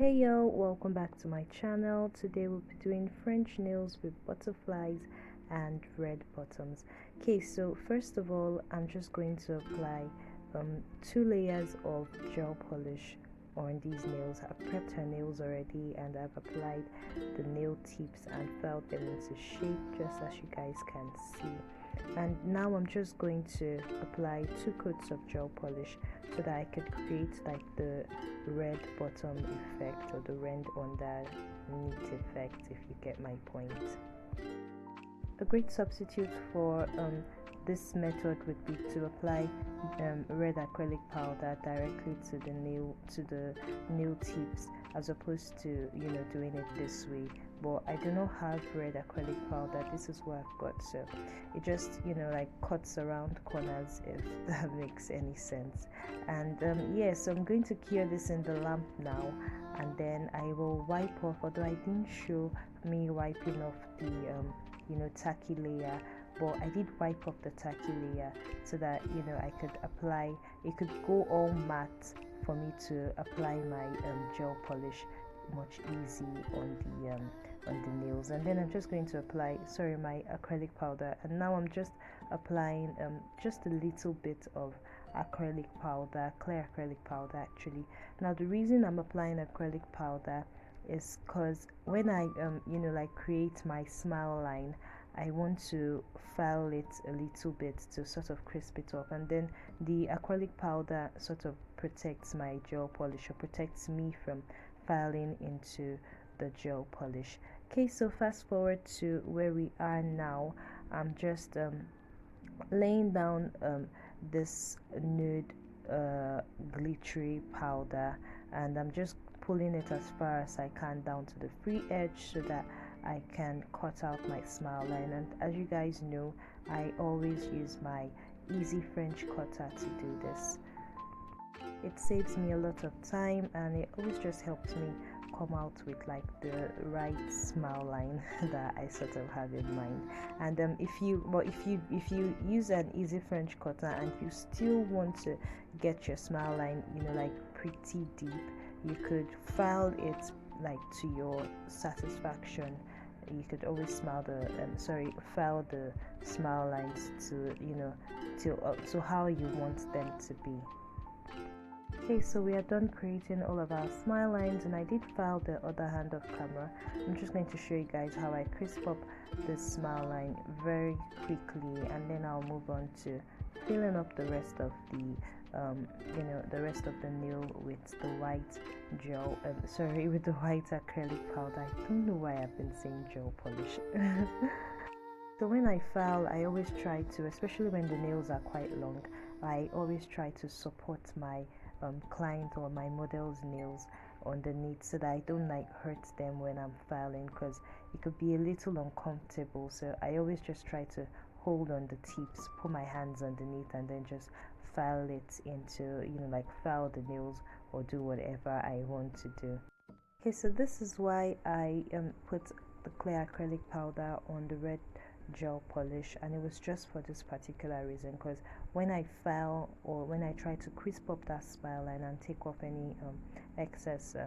Hey yo, welcome back to my channel. Today we'll be doing French nails with butterflies and red bottoms. Okay, so first of all, I'm just going to apply 2 layers of gel polish on these nails. I've prepped her nails already and I've applied the nail tips and filed them into shape just as you guys can see. And now I'm just going to apply 2 coats of gel polish so that I could create like the red bottom effect or the red underneath effect, if you get my point. A great substitute for this method would be to apply red acrylic powder directly to the nail tips, as opposed to doing it this way. But I do not have red acrylic powder. This is what I've got, so it just like cuts around corners, if that makes any sense. And yeah, so I'm going to cure this in the lamp now, and then I will wipe off, although I didn't show me wiping off the tacky layer, but I did wipe off the tacky layer so that I could apply, it could go all matte for me to apply my gel polish much easy on the nails. And then I'm just going to apply my acrylic powder, and now I'm just applying just a little bit of acrylic powder, clear acrylic powder actually. Now the reason I'm applying acrylic powder is because when I create my smile line, I want to file it a little bit to sort of crisp it up, and then the acrylic powder sort of protects my gel polish, or protects me from filing into the gel polish. Okay, so fast forward to where we are now. I'm just laying down this nude glittery powder, and I'm just pulling it as far as I can down to the free edge so that I can cut out my smile line. And as you guys know, I always use my easy French cutter to do this. It saves me a lot of time, and it always just helps me come out with like the right smile line that I sort of have in mind. And if you use an easy French cutter and you still want to get your smile line like pretty deep, you could file it like to your satisfaction. You could always file the smile lines to how you want them to be. Okay, so we are done creating all of our smile lines, and I did file the other hand off camera. I'm just going to show you guys how I crisp up this smile line very quickly, and then I'll move on to filling up the rest of the nail with the white gel with the white acrylic powder. I don't know why I've been saying gel polish. So when I file, I always try to, especially when the nails are quite long, I always try to support my client or my model's nails underneath, so that I don't hurt them when I'm filing, because it could be a little uncomfortable. So I always just try to hold on the tips, put my hands underneath, and then just file it into file the nails or do whatever I want to do. Okay, so this is why I put the clear acrylic powder on the red gel polish, and it was just for this particular reason, because when I file or when I try to crisp up that smile line and take off any excess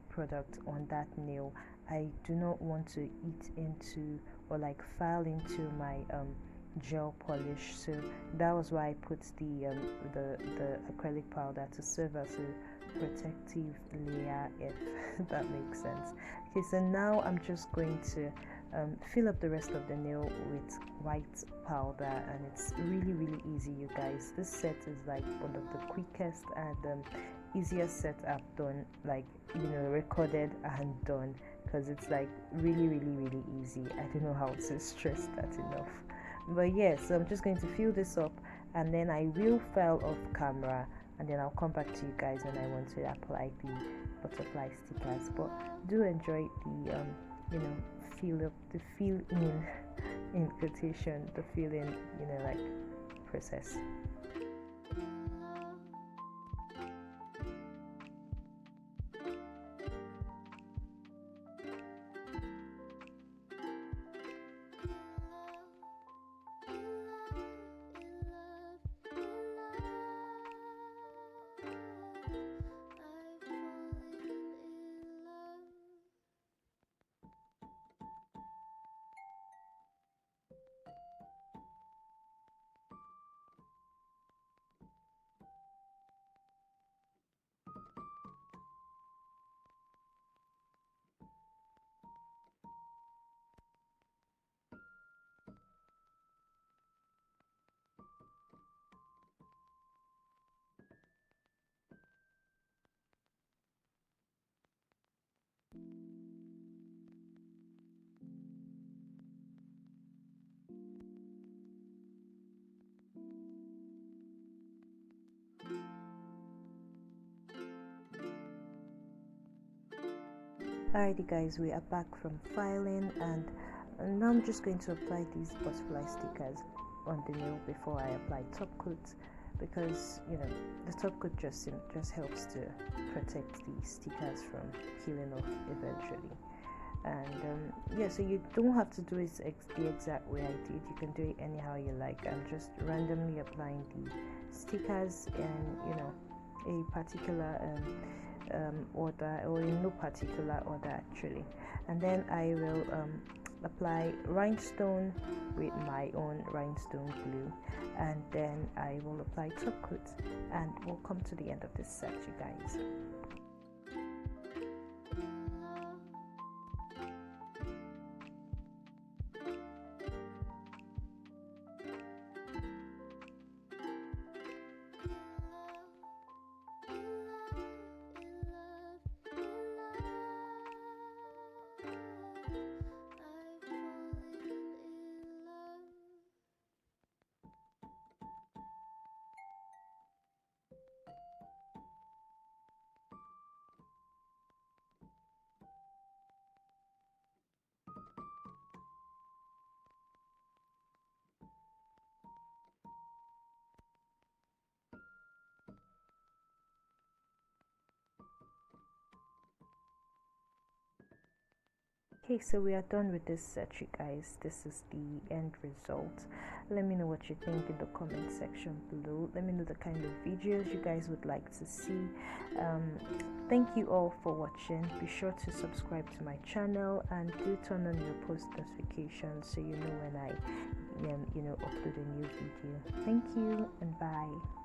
product on that nail, I do not want to eat into or file into my gel polish. So that was why I put the acrylic powder to serve as a protective layer, if that makes sense. Okay, so now I'm just going to fill up the rest of the nail with white powder, and it's really easy, you guys. This set is like one of the quickest and easiest set I've done, recorded and done, because it's like really easy. I don't know how to stress that enough. But yeah, so I'm just going to fill this up, and then I will file off camera, and then I'll come back to you guys when I want to apply the butterfly stickers. But do enjoy the fill in quotation, the fill in process. Alrighty guys, we are back from filing, and now I'm just going to apply these butterfly stickers on the nail before I apply top coat, because the top coat just helps to protect the stickers from peeling off eventually. And yeah, so you don't have to do it the exact way I did. You can do it anyhow you like. I'm just randomly applying the stickers in a particular order, or in no particular order actually. And then I will apply rhinestone with my own rhinestone glue, and then I will apply top coat, and we'll come to the end of this set, you guys. Okay, so we are done with this set, you guys. This is the end result. Let me know what you think in the comment section below. Let me know the kind of videos you guys would like to see. Thank you all for watching. Be sure to subscribe to my channel, and do turn on your post notifications so you know when I upload a new video. Thank you, and bye.